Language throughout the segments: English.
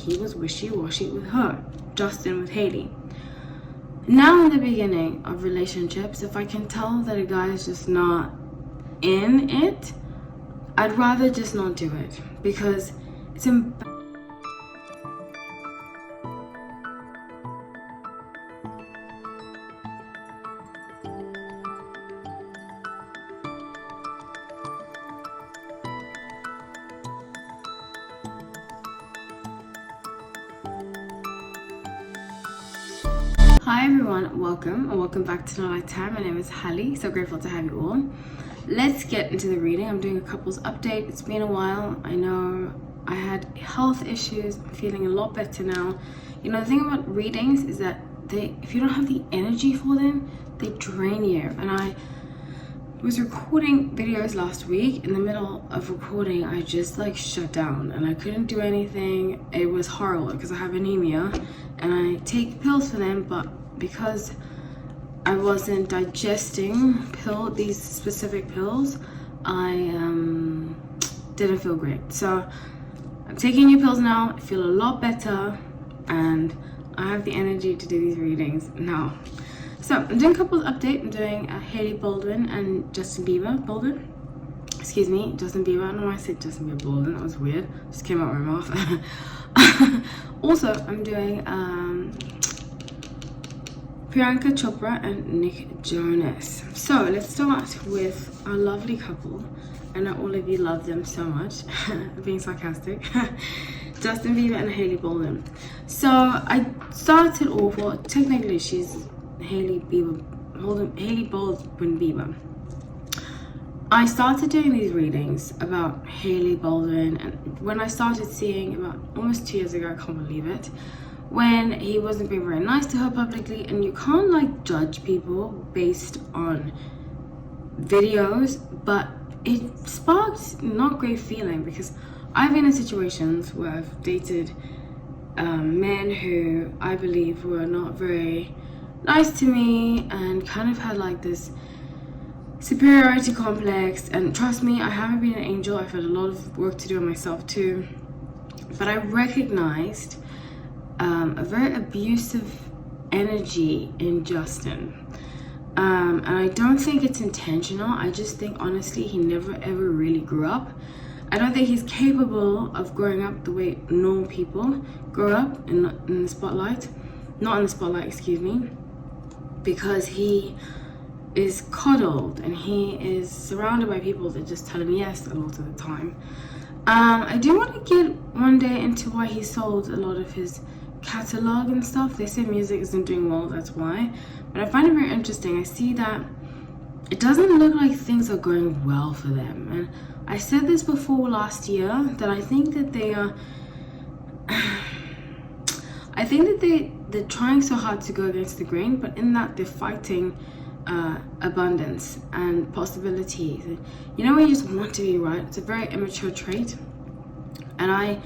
he was wishy-washy with her, Justin with Hailey. Now in the beginning of relationships, if I can tell that a guy is just not in it, I'd rather just not do it, because it's Hi everyone, welcome back to Another Time. My name is Hailey, so grateful to have you all. Let's get into the reading. I'm doing a couples update. It's been a while. I know I had health issues. I'm feeling a lot better now. You know, the thing about readings is that if you don't have the energy for them, they drain you. And I was recording videos last week. In the middle of recording, I just like shut down and I couldn't do anything. It was horrible because I have anemia and I take pills for them, but because I wasn't digesting these specific pills, I didn't feel great. So I'm taking new pills now. I feel a lot better and I have the energy to do these readings now. So I'm doing couples update. I'm doing Hailey Baldwin and Justin Bieber. Justin Bieber. I don't know why I said Justin Bieber Baldwin. That was weird. Just came out of my mouth. Also, I'm doing Priyanka Chopra and Nick Jonas. So let's start with our lovely couple. I know all of you love them so much. Being sarcastic. Justin Bieber and Hailey Baldwin. So I started off, well, technically she's Hailey Baldwin Bieber. I started doing these readings about Hailey Baldwin, and when I started seeing about almost 2 years ago, I can't believe it, when he wasn't being very nice to her publicly, and you can't like judge people based on videos, but it sparked not great feeling because I've been in situations where I've dated men who I believe were not very nice to me and kind of had like this superiority complex. And trust me, I haven't been an angel. I've had a lot of work to do on myself too, but I recognized a very abusive energy in Justin, and I don't think it's intentional. I just think honestly he never ever really grew up. I don't think he's capable of growing up the way normal people grow up in the spotlight. Not in the spotlight, excuse me, because he is coddled and he is surrounded by people that just tell him yes a lot of the time. I do want to get one day into why he sold a lot of his catalog and stuff. They say music isn't doing well, that's why. But I find it very interesting. I see that it doesn't look like things are going well for them. And I said this before last year, that I think that they are I think that they're trying so hard to go against the grain, but in that they're fighting abundance and possibilities. You know, when you just want to be right. It's a very immature trait. And I'm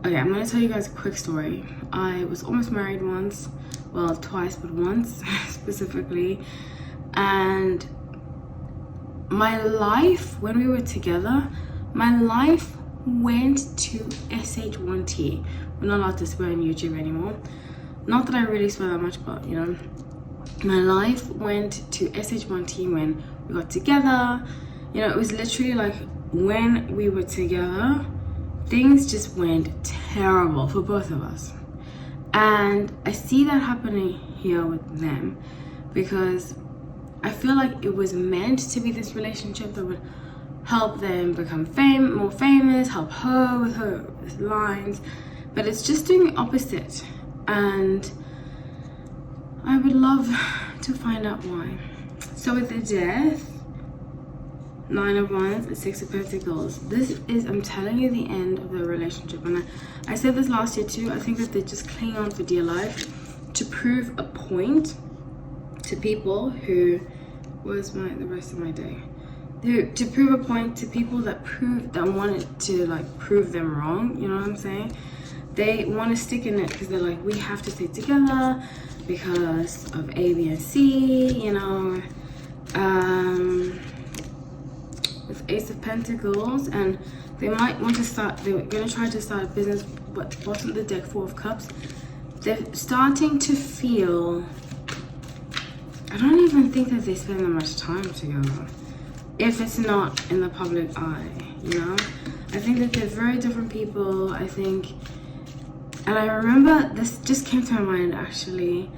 gonna tell you guys a quick story. I was almost married once, well, twice, but once specifically. And my life, when we were together, my life went to SH1T. We're not allowed to swear on YouTube anymore. Not that I really swear that much, but you know, my life went to SH1T when we got together. You know, it was literally like when we were together, things just went terrible for both of us. And I see that happening here with them because I feel like it was meant to be this relationship that would help them become more famous, help her with her lines, but it's just doing the opposite. And I would love to find out why. So with the death, 9 of Wands and 6 of Pentacles, this is, I'm telling you, the end of the relationship. And I said this last year too. I think that they just cling on for dear life to prove a point to people who, where's the rest of my day? To prove a point to people that wanted to like prove them wrong. You know what I'm saying? They want to stick in it because they're like, we have to stay together because of A, B, and C, you know. With Ace of Pentacles, and they might want to start, they're going to try to start a business but bottom of the deck, Four of Cups, they're starting to feel, I don't even think that they spend that much time together if it's not in the public eye, you know. I think that they're very different people. I think, and I remember, this just came to my mind actually,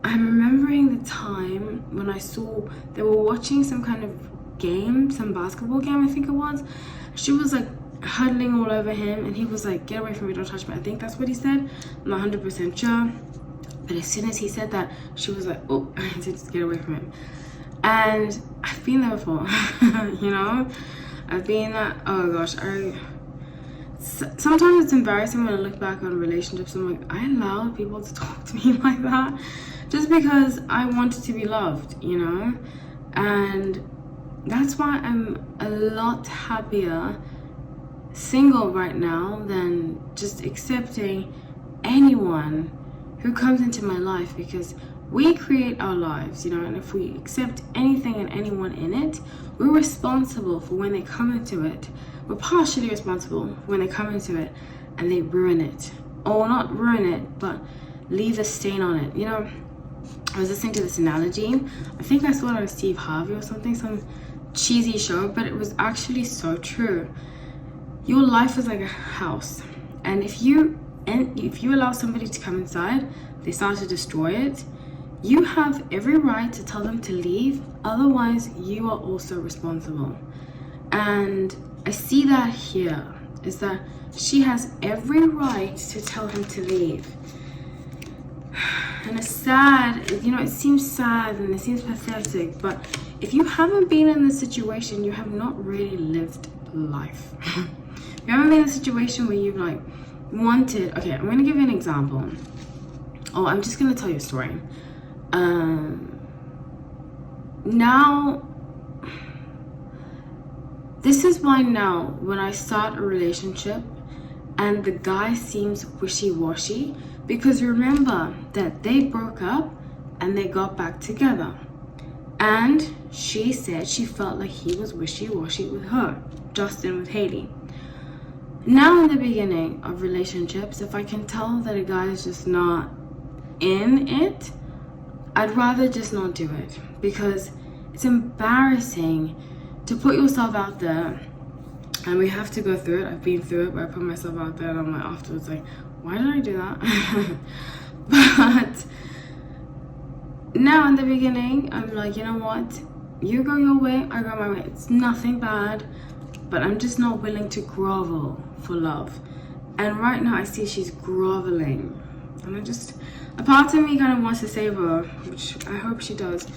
I'm remembering the time when I saw they were watching some kind of game, some basketball game I think it was. She was like huddling all over him and he was like, get away from me, don't touch me. I think that's what he said. I'm not 100% sure, but as soon as he said that, she was like, oh, I need to just get away from him. And I've been there before. You know, I've been that, oh gosh, sometimes it's embarrassing when I look back on relationships. I'm like, I allowed people to talk to me like that just because I wanted to be loved, you know. And that's why I'm a lot happier single right now than just accepting anyone who comes into my life, because we create our lives, you know, and if we accept anything and anyone in it, we're responsible for when they come into it. We're partially responsible for when they come into it and they ruin it, or not ruin it, but leave a stain on it. You know, I was listening to this analogy, I think I saw it on Steve Harvey or something, some cheesy show, but it was actually so true. Your life is like a house, and if you allow somebody to come inside, they start to destroy it, you have every right to tell them to leave, otherwise you are also responsible. And I see that here, is that she has every right to tell him to leave. And it's sad, you know, it seems sad and it seems pathetic, but if you haven't been in this situation, you have not really lived life. You haven't been in a situation where you've like wanted, okay, I'm gonna give you an example. Oh, I'm just gonna tell you a story. Now, this is why now when I start a relationship and the guy seems wishy-washy, because remember that they broke up and they got back together, and she said she felt like he was wishy-washy with her, Justin with Hailey. Now in the beginning of relationships, if I can tell that a guy is just not in it, I'd rather just not do it, because it's embarrassing to put yourself out there, and we have to go through it. I've been through it where I put myself out there and I'm like afterwards like, why did I do that? But now in the beginning, I'm like, you know what? You go your way, I go my way. It's nothing bad, but I'm just not willing to grovel for love. And right now I see she's groveling, and a part of me kind of wants to save her, which I hope she does.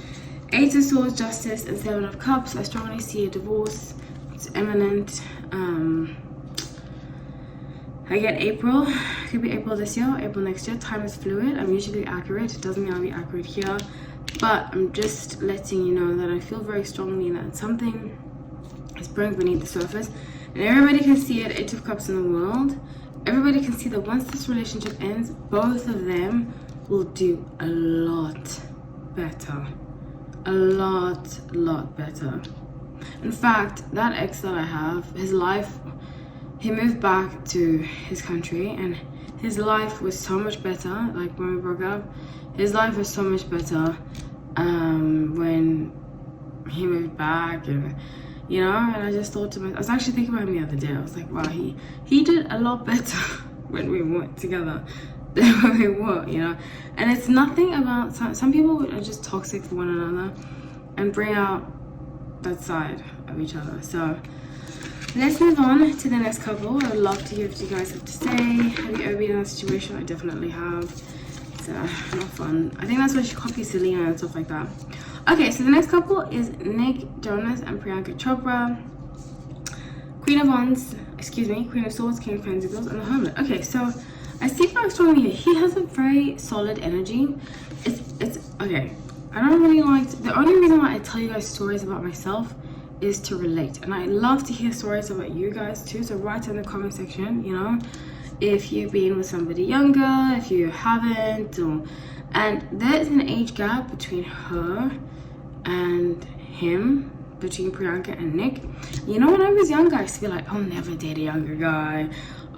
Eight of Swords, Justice, and Seven of Cups. I strongly see a divorce. It's imminent. I get April. It could be April this year, April next year. Time is fluid. I'm usually accurate. It doesn't mean I'll be accurate here, but I'm just letting you know that I feel very strongly that something is brewing beneath the surface, and everybody can see it. Eight of Cups in the world. Everybody can see that once this relationship ends, both of them will do a lot better. A lot better. In fact, that ex that I have, his life, he moved back to his country and his life was so much better. Like when we broke up, his life was so much better when he moved back, and you know, and I just thought to myself, I was actually thinking about him the other day. I was like, wow, he did a lot better when we weren't together than when we were, you know. And it's nothing about, some people are just toxic for one another and bring out that side of each other. So let's move on to the next couple. I would love to hear what you guys have to say. Have you ever been in a situation? I definitely have. It's not fun. I think that's why she copies Selena and stuff like that. Okay, so the next couple is Nick Jonas and Priyanka Chopra. Queen of Swords, King of Pentacles, and the Hermit. Okay, so I see very strongly here. He has a very solid energy. It's okay. I don't really like, the only reason why I tell you guys stories about myself is to relate, and I love to hear stories about you guys too. So write in the comment section, you know, if you've been with somebody younger, if you haven't, and there's an age gap between her and him, between Priyanka and Nick. You know, when I was younger, I used to be like, I'll never date a younger guy.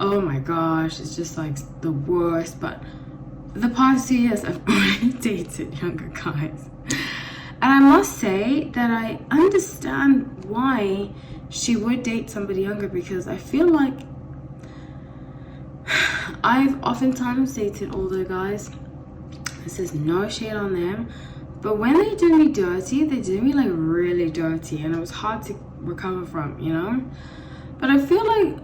oh my gosh, it's just like the worst. But the past 2 years I've only dated younger guys, and I must say that I understand why she would date somebody younger, because I feel like I've oftentimes dated older guys. This is no shade on them, but when they do me dirty, they do me like really dirty, and it was hard to recover from, you know. But I feel like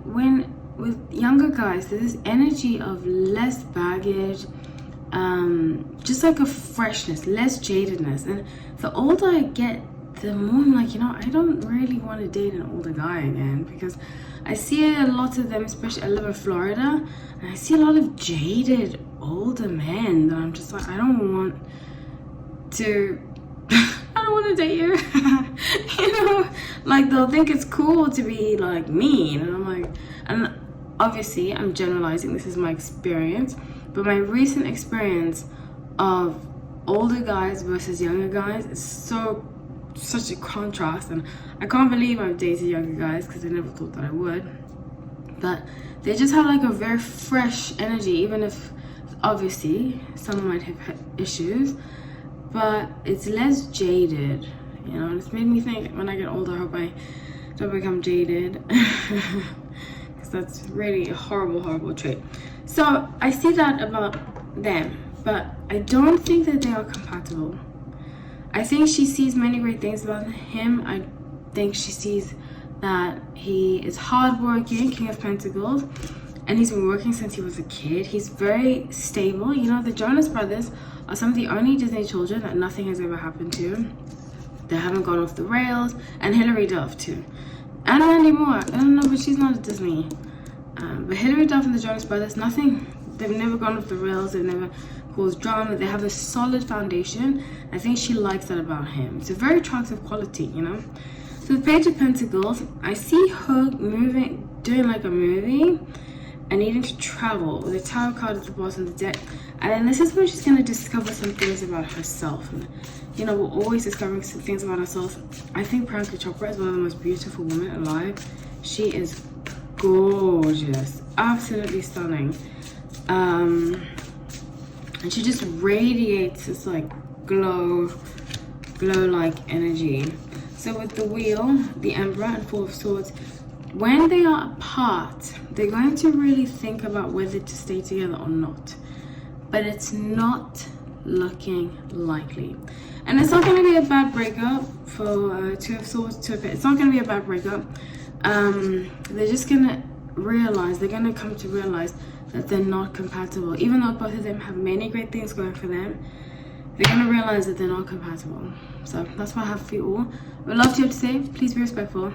with younger guys, there's this energy of less baggage, just like a freshness, less jadedness. And the older I get, the more I'm like, you know, I don't really want to date an older guy again, because I see a lot of them, especially I live in Florida, and I see a lot of jaded older men that I'm just like, I don't want to I don't want to date you. You know, like they'll think it's cool to be like mean, and I'm like, and obviously I'm generalizing, this is my experience, but my recent experience of older guys versus younger guys is such a contrast. And I can't believe I've dated younger guys, because I never thought that I would. But they just have like a very fresh energy, even if obviously some might have had issues, but it's less jaded, you know. And it's made me think, when I get older, I hope I don't become jaded, because that's really a horrible trait. So I see that about them, but I don't think that they are compatible. I think she sees many great things about him. I think she sees that he is hardworking, King of Pentacles, and he's been working since he was a kid. He's very stable. You know, the Jonas Brothers are some of the only Disney children that nothing has ever happened to. They haven't gone off the rails, and Hilary Duff too. And Mandy Moore, I don't know, but she's not a Disney. But Hilary Duff and the Jonas Brothers, nothing, they've never gone off the rails, they've never caused drama, they have a solid foundation. I think she likes that about him. It's a very attractive quality, you know. So the Page of Pentacles, I see her doing like a movie and needing to travel with a Tower card at the bottom of the deck. And then this is where she's going to discover some things about herself. And, you know, we're always discovering some things about ourselves. I think Priyanka Chopra is one of the most beautiful women alive. She is gorgeous, absolutely stunning. And she just radiates this like glow-like energy. So with the Wheel, the Emperor, and Four of Swords, when they are apart, they're going to really think about whether to stay together or not. But it's not looking likely. And it's not going to be a bad breakup for Two of Swords, Two of Pentacles. It's not going to be a bad breakup. They're just going to realize, they're going to come to realize that they're not compatible. Even though both of them have many great things going for them, they're going to realize that they're not compatible. So that's what I have for you all. I would love to have to say, please be respectful.